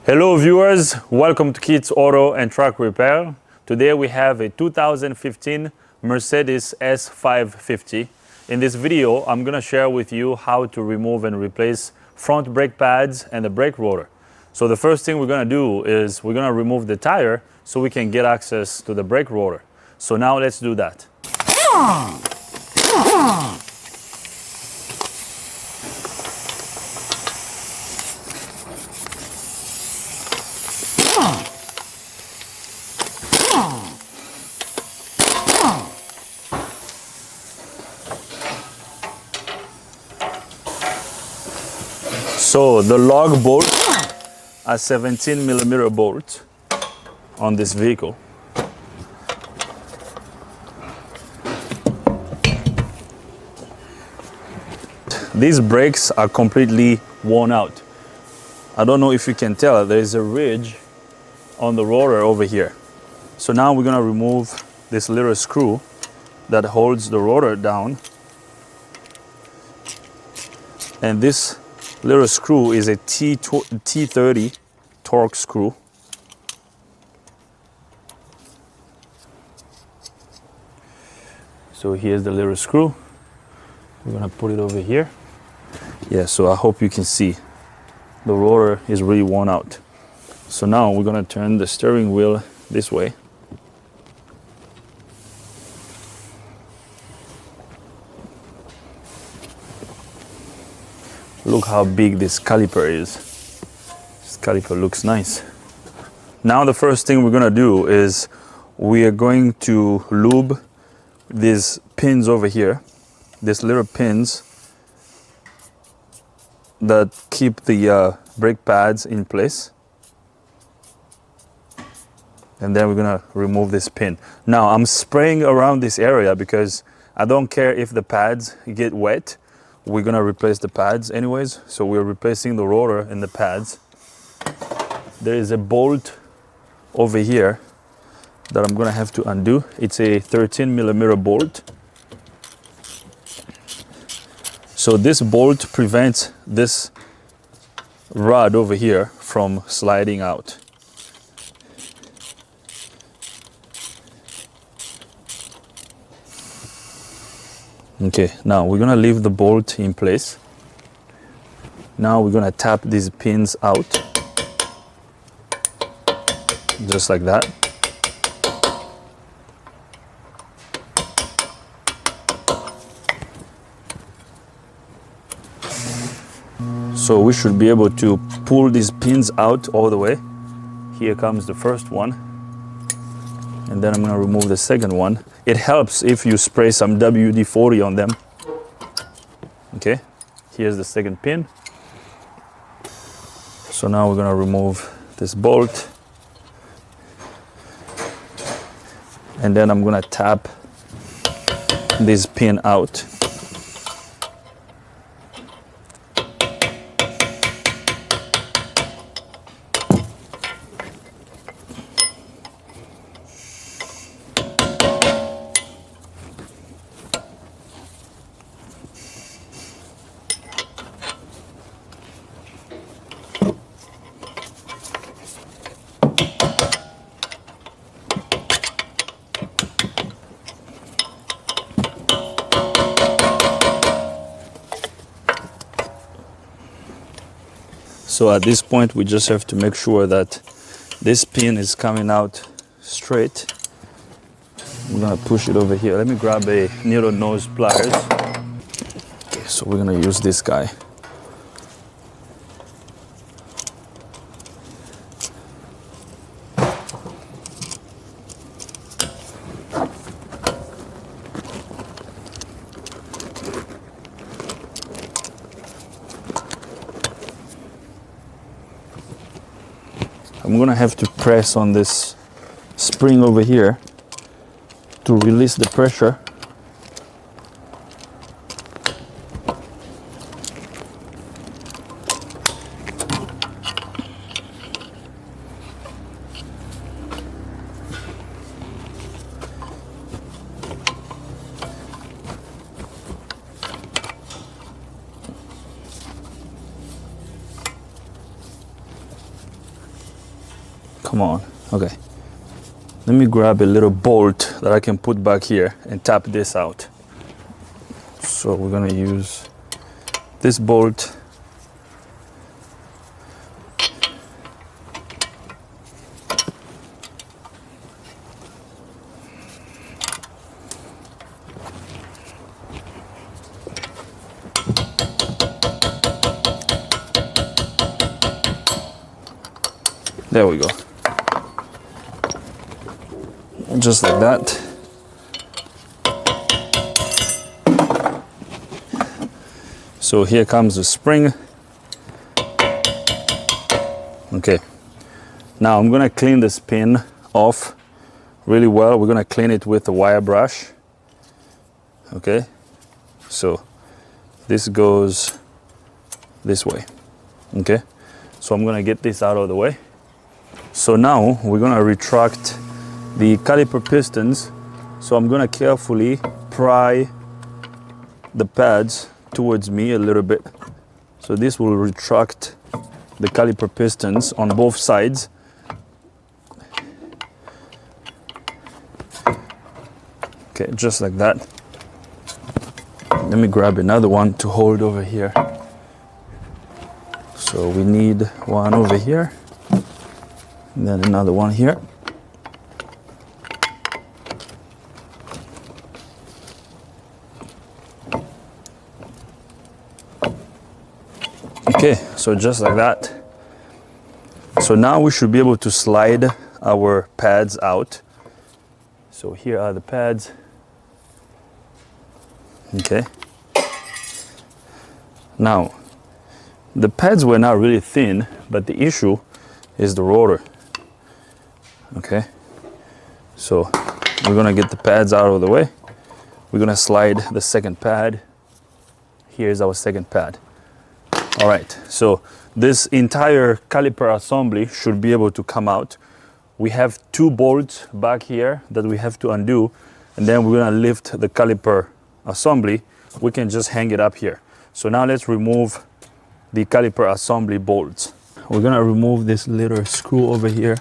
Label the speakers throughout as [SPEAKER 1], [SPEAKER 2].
[SPEAKER 1] Hello viewers, welcome to Kids Auto and Truck Repair. Today we have a 2015 Mercedes S550. In this video, I'm going to share with you how to remove and replace front brake pads and the brake rotor. So the first thing we're going to do is we're going to remove the tire so we can get access to the brake rotor. So now let's do that. So the lug bolt, a 17mm bolt on this vehicle. These brakes are completely worn out. I don't know if you can tell, there's a ridge on the rotor over here. So now we're gonna remove this little screw that holds the rotor down. And this little screw is a T30 torque screw. So here's the little screw. We're gonna put it over here. Yeah, so I hope you can see the rotor is really worn out. So now we're gonna turn the steering wheel this way. Look how big this caliper is. This caliper looks nice. Now the first thing we're gonna do is we are going to lube these pins over here, these little pins that keep the brake pads in place. And then we're gonna remove this pin. Now I'm spraying around this area because I don't care if the pads get wet. We're gonna replace the pads anyways, so we're replacing the rotor and the pads. There is a bolt over here that I'm gonna have to undo. It's a 13mm bolt. So this bolt prevents this rod over here from sliding out. Okay, now we're gonna leave the bolt in place. Now we're gonna tap these pins out, just like that. So we should be able to pull these pins out all the way. Here comes the first one. And then I'm gonna remove the second one. It helps if you spray some WD-40 on them. Okay, here's the second pin. So now we're gonna remove this bolt. And then I'm gonna tap this pin out. So at this point, we just have to make sure that this pin is coming out straight. We're gonna push it over here. Let me grab a needle nose pliers. Okay, so we're gonna use this guy. I'm gonna have to press on this spring over here to release the pressure. Come on. Okay. Let me grab a little bolt that I can put back here and tap this out. So we're gonna use this bolt. There we go. Just like that. So here comes the spring. Okay. Now I'm gonna clean this pin off really well. We're gonna clean it with a wire brush. Okay. So this goes this way. Okay. So I'm gonna get this out of the way. So now we're gonna retract the caliper pistons. So I'm gonna carefully pry the pads towards me a little bit. So this will retract the caliper pistons on both sides. Okay, just like that. Let me grab another one to hold over here. So we need one over here, and then another one here. Okay, so just like that. So now we should be able to slide our pads out. So here are the pads. Okay. Now, the pads were not really thin, but the issue is the rotor. Okay. So we're gonna get the pads out of the way. We're gonna slide the second pad. Here's our second pad. All right, so this entire caliper assembly should be able to come out. We have two bolts back here that we have to undo, and then we're gonna lift the caliper assembly. We can just hang it up here. So now let's remove the caliper assembly bolts. We're gonna remove this little screw over here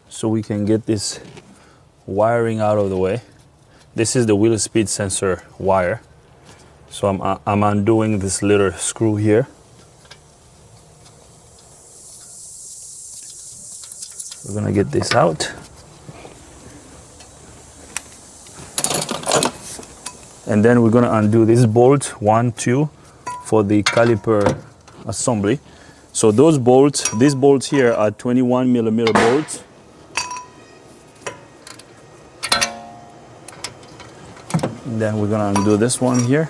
[SPEAKER 1] so we can get this wiring out of the way. This is the wheel speed sensor wire. So I'm undoing this little screw here. We're gonna get this out. And then we're gonna undo this bolt, 1, 2, for the caliper assembly. So those bolts, these bolts here are 21mm bolts. And then we're gonna undo this one here.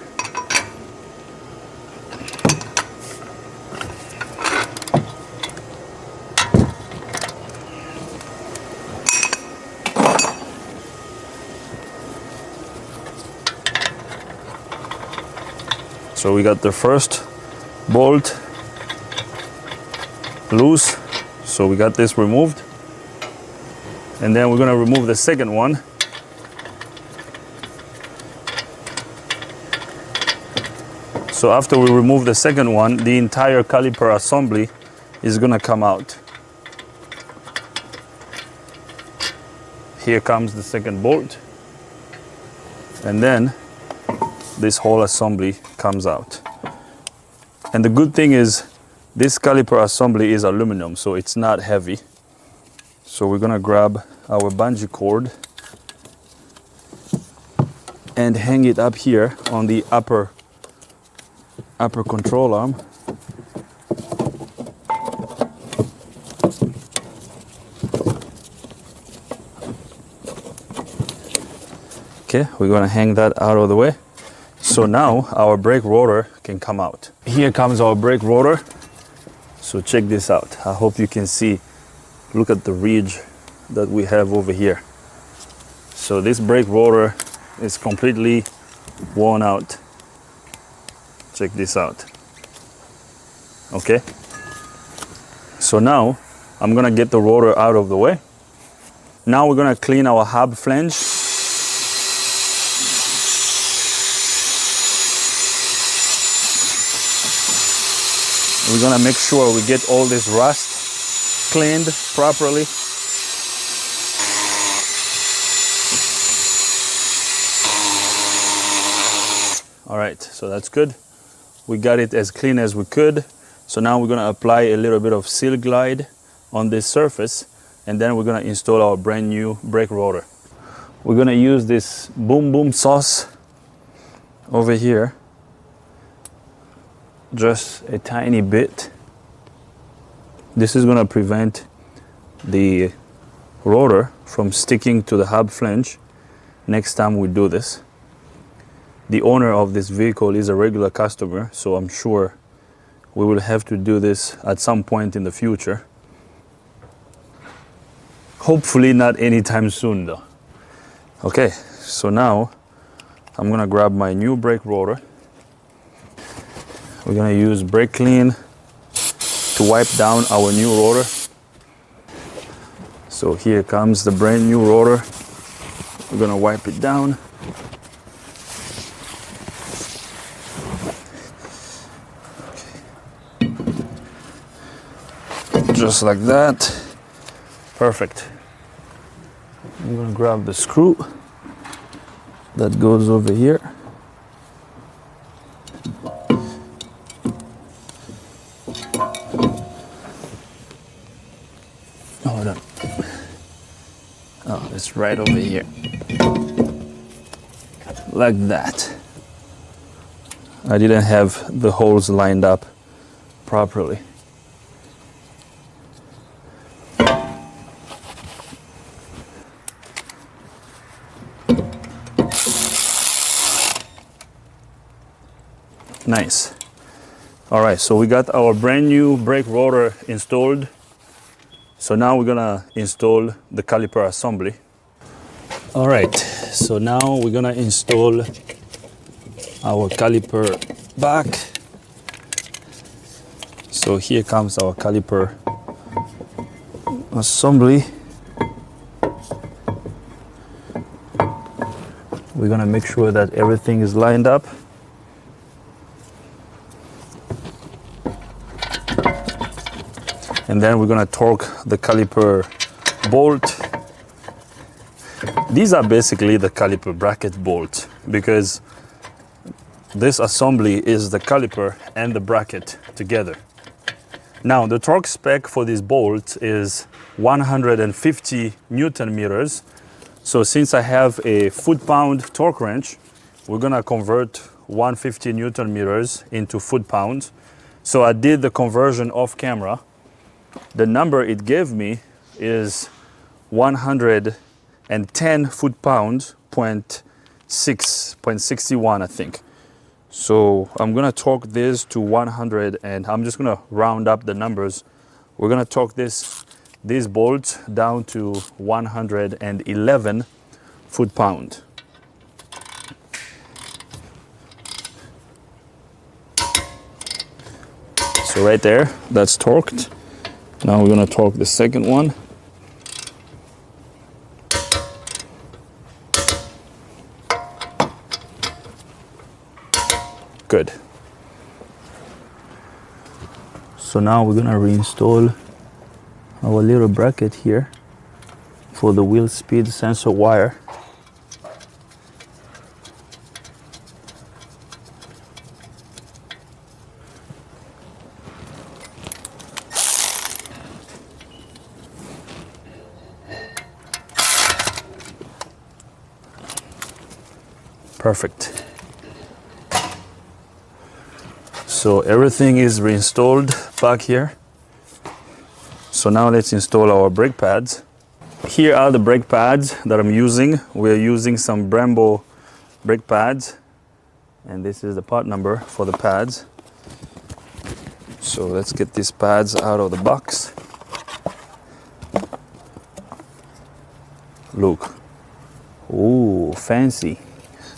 [SPEAKER 1] So we got the first bolt loose, so we got this removed. And then we're gonna remove the second one. So after we remove the second one, the entire caliper assembly is gonna come out. Here comes the second bolt. And then this whole assembly comes out. And the good thing is this caliper assembly is aluminum, so it's not heavy. So we're gonna grab our bungee cord and hang it up here on the upper control arm. Okay, we're gonna hang that out of the way. So now our brake rotor can come out. Here comes our brake rotor. So check this out. I hope you can see. Look at the ridge that we have over here. So this brake rotor is completely worn out. Check this out. Okay. So now I'm gonna get the rotor out of the way. Now we're gonna clean our hub flange. We're gonna make sure we get all this rust cleaned properly. All right, so that's good. We got it as clean as we could. So now we're gonna apply a little bit of Seal Glide on this surface, and then we're gonna install our brand new brake rotor. We're gonna use this boom boom sauce over here, just a tiny bit. This is gonna prevent the rotor from sticking to the hub flange next time we do this. The owner of this vehicle is a regular customer, so I'm sure we will have to do this at some point in the future. Hopefully not anytime soon though. Okay, so now I'm gonna grab my new brake rotor. We're gonna use Brake Clean to wipe down our new rotor. So here comes the brand new rotor. We're gonna wipe it down. Just like that. Perfect. I'm gonna grab the screw that goes over here. Hold on. Oh, it's right over here. Like that. I didn't have the holes lined up properly. Nice. All right, so we got our brand new brake rotor installed. So now we're gonna install the caliper assembly. All right, so now we're gonna install our caliper back. So here comes our caliper assembly. We're gonna make sure that everything is lined up. And then we're gonna torque the caliper bolt. These are basically the caliper bracket bolts because this assembly is the caliper and the bracket together. Now the torque spec for this bolt is 150 Newton meters. So since I have a foot-pound torque wrench, we're gonna convert 150 Newton meters into foot-pounds. So I did the conversion off camera. The number it gave me is 110 foot-pounds, 0.61, I think. So I'm gonna torque this to 100, and I'm just gonna round up the numbers. We're gonna torque these bolts down to 111 foot-pounds. So right there, that's torqued. Now we're gonna torque the second one. Good. So now we're gonna reinstall our little bracket here for the wheel speed sensor wire. Perfect. So everything is reinstalled back here. So now let's install our brake pads. Here are the brake pads that I'm using. We're using some Brembo brake pads, and this is the part number for the pads. So let's get these pads out of the box. Look. Ooh, fancy.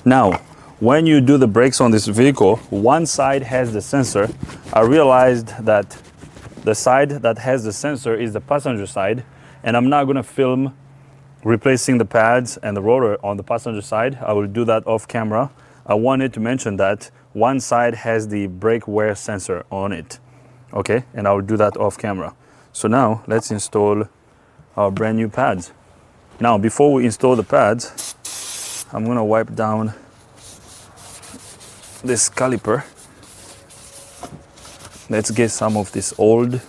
[SPEAKER 1] Now, when you do the brakes on this vehicle, one side has the sensor. I realized that the side that has the sensor is the passenger side, and I'm not gonna film replacing the pads and the rotor on the passenger side. I will do that off camera. I wanted to mention that one side has the brake wear sensor on it, okay? And I will do that off camera. So now let's install our brand new pads. Now before we install the pads, I'm gonna wipe down this caliper. Let's get some of this old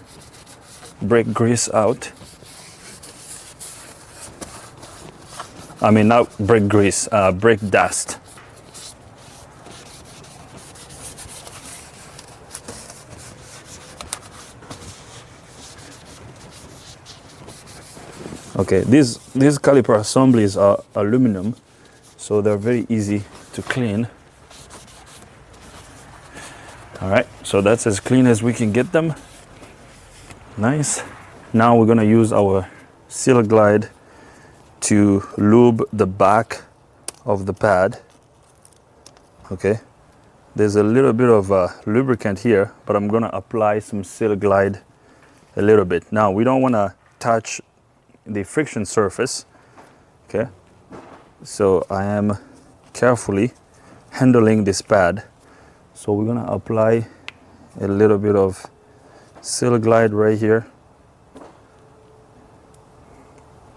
[SPEAKER 1] brake grease out. I mean, not brake grease, brake dust. Okay, these caliper assemblies are aluminum, so they're very easy to clean. All right, so that's as clean as we can get them. Nice. Now we're gonna use our Seal Glide to lube the back of the pad. Okay, there's a little bit of lubricant here, but I'm gonna apply some Seal Glide a little bit. Now we don't wanna touch the friction surface, okay? So I am carefully handling this pad. So we're gonna apply a little bit of Seal Glide right here,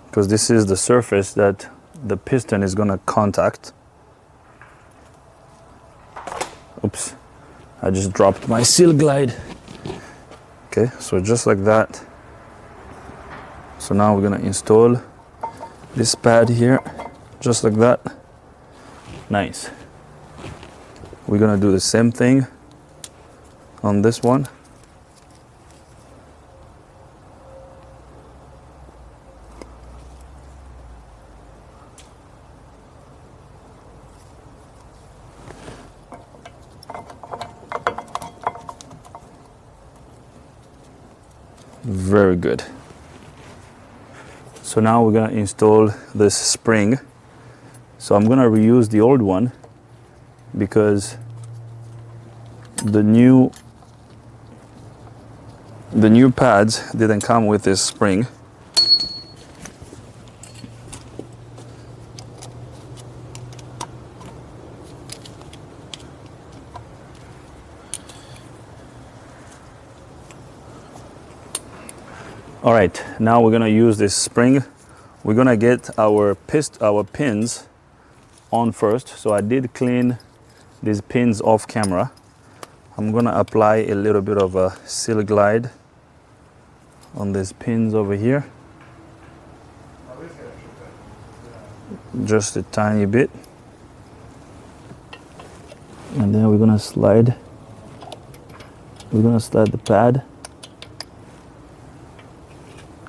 [SPEAKER 1] because this is the surface that the piston is gonna contact. Oops, I just dropped my Seal Glide. Okay, so just like that. So now we're gonna install this pad here, just like that. Nice. We're gonna do the same thing on this one. Very good. So now we're gonna install this spring. So I'm gonna reuse the old one because the new pads didn't come with this spring. All right, now we're gonna use this spring. We're gonna get our pins on first. So I did clean these pins off camera. I'm gonna apply a little bit of a Seal Glide on these pins over here. Just a tiny bit. And then we're gonna slide the pad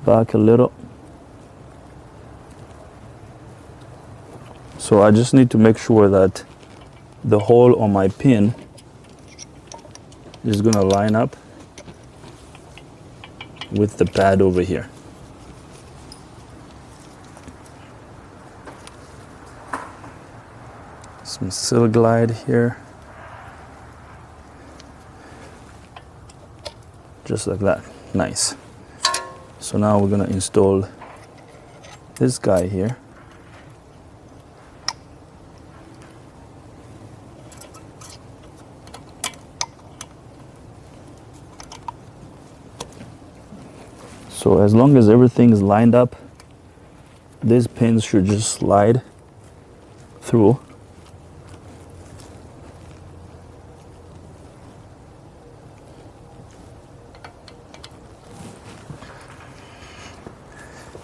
[SPEAKER 1] back a little. So I just need to make sure that the hole on my pin is gonna line up with the pad over here. Some Seal Glide here. Just like that. Nice. So now we're gonna install this guy here. So as long as everything is lined up, these pins should just slide through.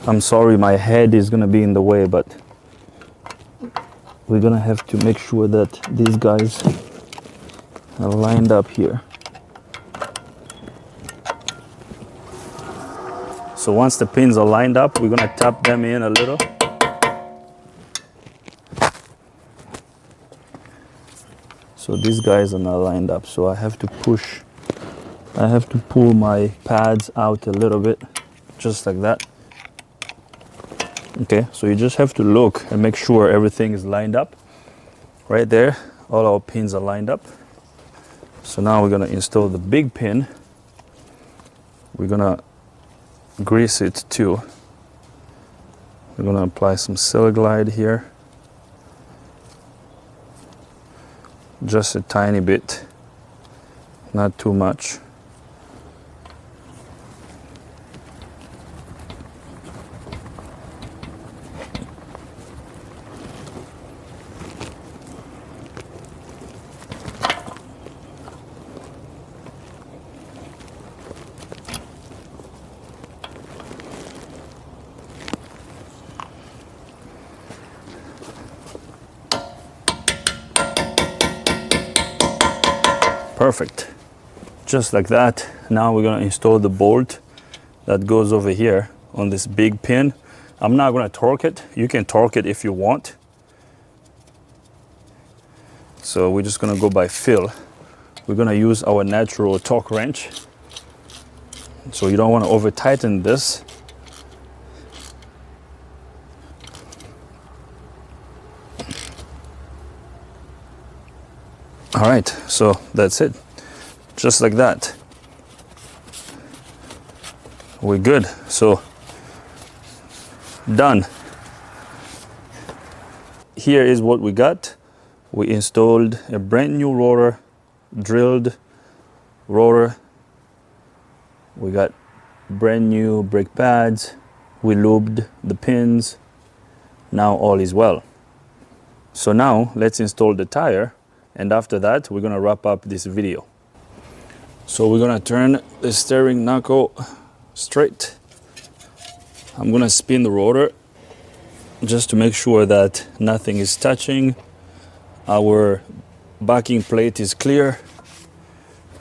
[SPEAKER 1] I'm sorry, my head is gonna be in the way, but we're gonna have to make sure that these guys are lined up here. So once the pins are lined up, we're gonna tap them in a little. So these guys are not lined up, so I have to pull my pads out a little bit, just like that. Okay, so you just have to look and make sure everything is lined up. Right there, all our pins are lined up. So now we're gonna install the big pin. We're gonna grease it too. We're gonna apply some Seal Glide here. Just a tiny bit, not too much. Perfect. Just like that. Now we're gonna install the bolt that goes over here on this big pin. I'm not gonna torque it. You can torque it if you want. So we're just gonna go by feel. We're gonna use our natural torque wrench. So you don't wanna over tighten this. All right, so that's it. Just like that. We're good. So done. Here is what we got. We installed a brand new rotor, drilled rotor. We got brand new brake pads. We lubed the pins. Now all is well. So now let's install the tire. And after that, we're gonna wrap up this video. So we're gonna turn the steering knuckle straight. I'm gonna spin the rotor just to make sure that nothing is touching. Our backing plate is clear,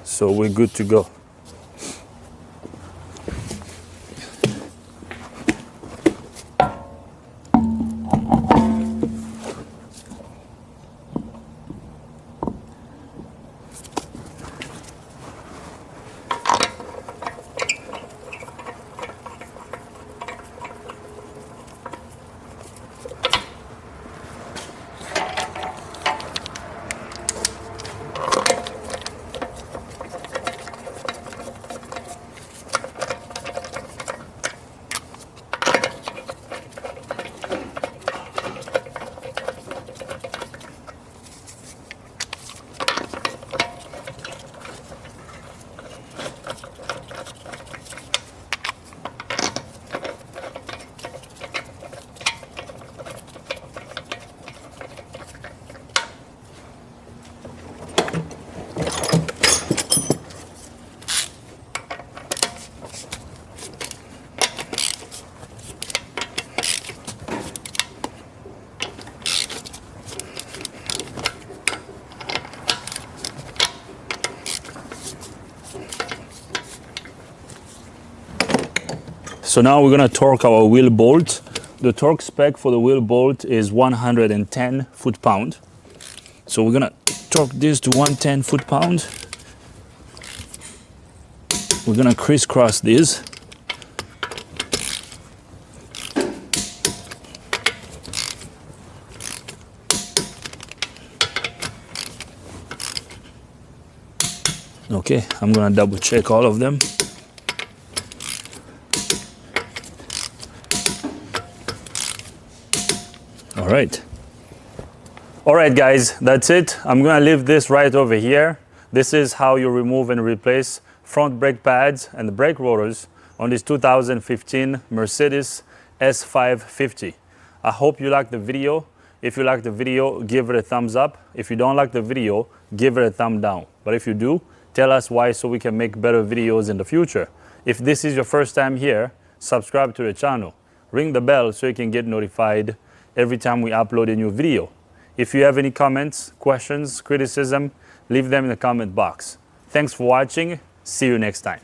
[SPEAKER 1] so we're good to go. So now we're gonna torque our wheel bolt. The torque spec for the wheel bolt is 110 foot-pound. So we're gonna torque this to 110 foot-pound. We're gonna crisscross this. Okay, I'm gonna double check all of them. All right guys, that's it. I'm gonna leave this right over here. This is how you remove and replace front brake pads and the brake rotors on this 2015 Mercedes S550. I hope you liked the video. If you like the video, give it a thumbs up. If you don't like the video, give it a thumb down. But if you do, tell us why so we can make better videos in the future. If this is your first time here, subscribe to the channel. Ring the bell so you can get notified every time we upload a new video. If you have any comments, questions, criticism, leave them in the comment box. Thanks for watching. See you next time.